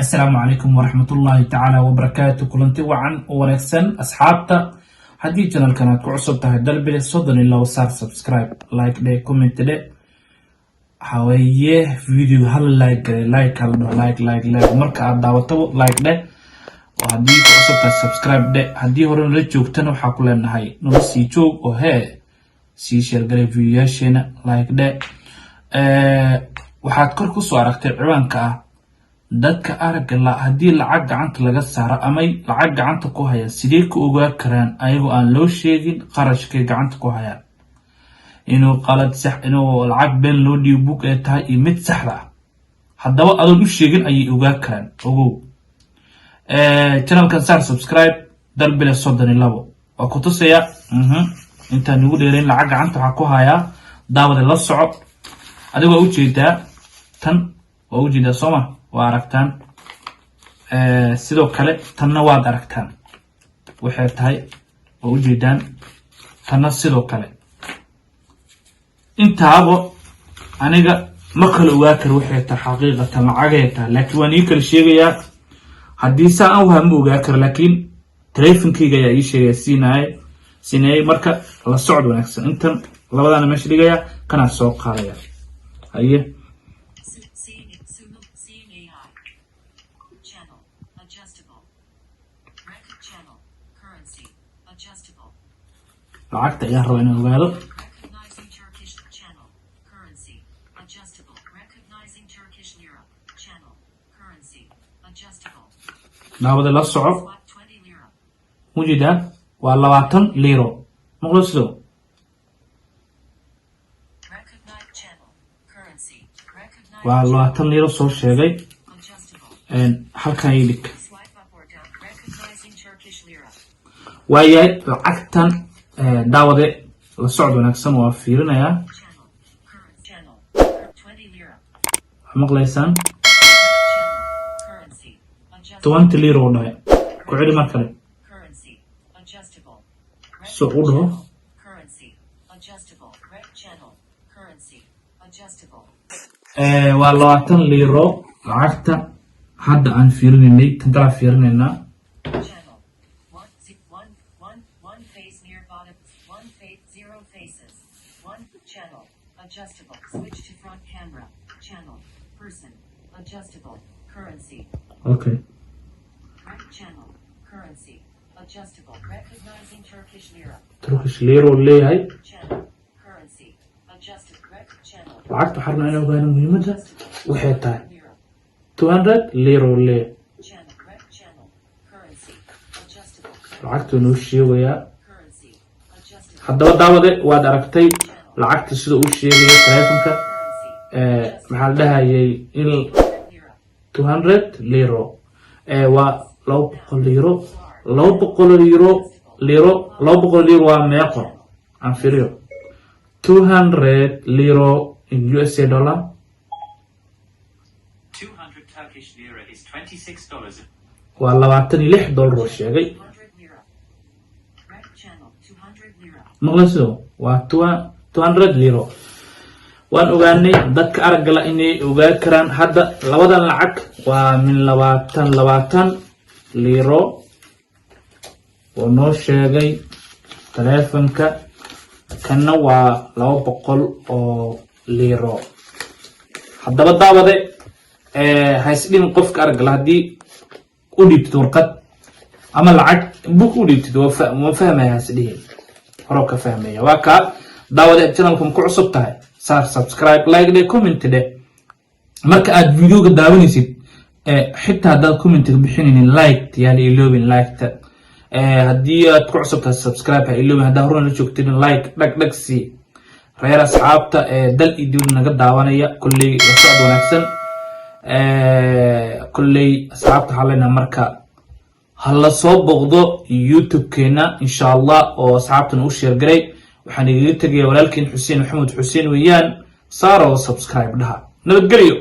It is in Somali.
السلام عليكم ورحمة الله تعالى وبركاته. كلنتي وعن ونكسن أصحابتا هدي channel كانت كعصب تهي دلبي صدن إلا وصار سبسكرايب لايك دي كومنت دي حويه فيديو هل لايك هل مركا داوتو لايك دي وهدي كعصب تهي سبسكرايب دي هدي هورن رجوك تنو حاكولين هاي نوسي جوك وهي سي شير غري فيديوشينا لايك دي waxaad kor ku soo aragtay ciwaanka ah dadka aragga la hadii lacag gacanta laga saaro ama lacag gacanta ku haya sidee ku ogaa karaan ayagoo aan loo sheegin qarashka gacanta ku haya inuu qalad sax inuu lacag been loo dhiibo ee tahay mid sax ah haddaba adoon u sheegin ayay ogaa karaan ogow channelkan saar subscribe dalbile 32 oo ku tusaya inta nagu dheereen lacag gacanta waxa ku haya daawada la soco adigoo u jeedaa tan oo u jeedaa Soomaa waa aragtaan sidoo kale tanna waad aragtaan waxay tahay oo u jeedaan tanna sidoo kale intaaba aniga ma kala ogaa karo waxay tahay xaqiiqatan lacagayta laakiin waan kala sheegayaa hadii saan u hamo ogaa karo laakiin teleefankayga ayaa ii sheegay siinay marka la socod wanaagsan intan labadana meesha dhigaya kana soo qaadaya haye lacagta ayaa raba inaan ogaado daawada la soco mujida waa 20 liro maqluuso waa 20 liro soo sheegay halkan idik waayay lacagtan daawade la socod wanaagsan waa fiirinaya maqlaysaan 20 liro dhahay ku celi mar kale soo u dhaho waa 20 liro lacagta hadda aan fiirinay tan kala fiirinayna Adjustable. Switch to front camera. Channel. Person. Adjustable. Currency. Okay. Right channel. Currency. Adjustable. Recognizing Turkish lira. Turkish lira leeyahay. Channel. Currency. Adjusted. Rec channel. lacagta waxaan inaan ogaano muhiimada waxay tahay 200 lira leeyahay. Channel. Rec channel. Currency. Adjustable. lacagtu noo sheegayaa Currency. Adjustable. haddaba daawade waad aragtay lacagta sida uu sheegay teleefanka maxaa la dhahayay in 200 liro waa 200 liro 200 liro waa meeqo aan fiiriyo 200 liro in USA dollar 200 Turkish lira is $26. waa $26 oo sheegay maqlayso waa 200 liro waan ogaanay dadka aragga la inay ogaa karaan hadda labadan lacag waa min 20 liro oo noo sheegay teleefanka kana waa 200 oo liro haddaba daawade haysdhin qofka aragga la hadii u dhibto warqad ama lacag buu u dhibto ma fahmay haysdhin horo ka fahmaya waa ka daawada channelkan ku cusub tahay saar subscribe like de comment de marka aad videoga daawanaysid xitaa hadaad comment bixinaynin like yaani iloobin like ta hadii aad ku cusub tahay subscribe ha iloobin hadaa horna la joogtin like dhag si reer asxaabta dal idin naga daawanaya kulley la socod wanaagsan kulley asxaabta halena marka hala soo boqdo YouTube keena insha Allah oo asxaabtan u share garay waxaan iga tagay walaalkeen Xuseen Maxamed Xuseen weeyaan saaro subscribe dhaha nabadgelyo.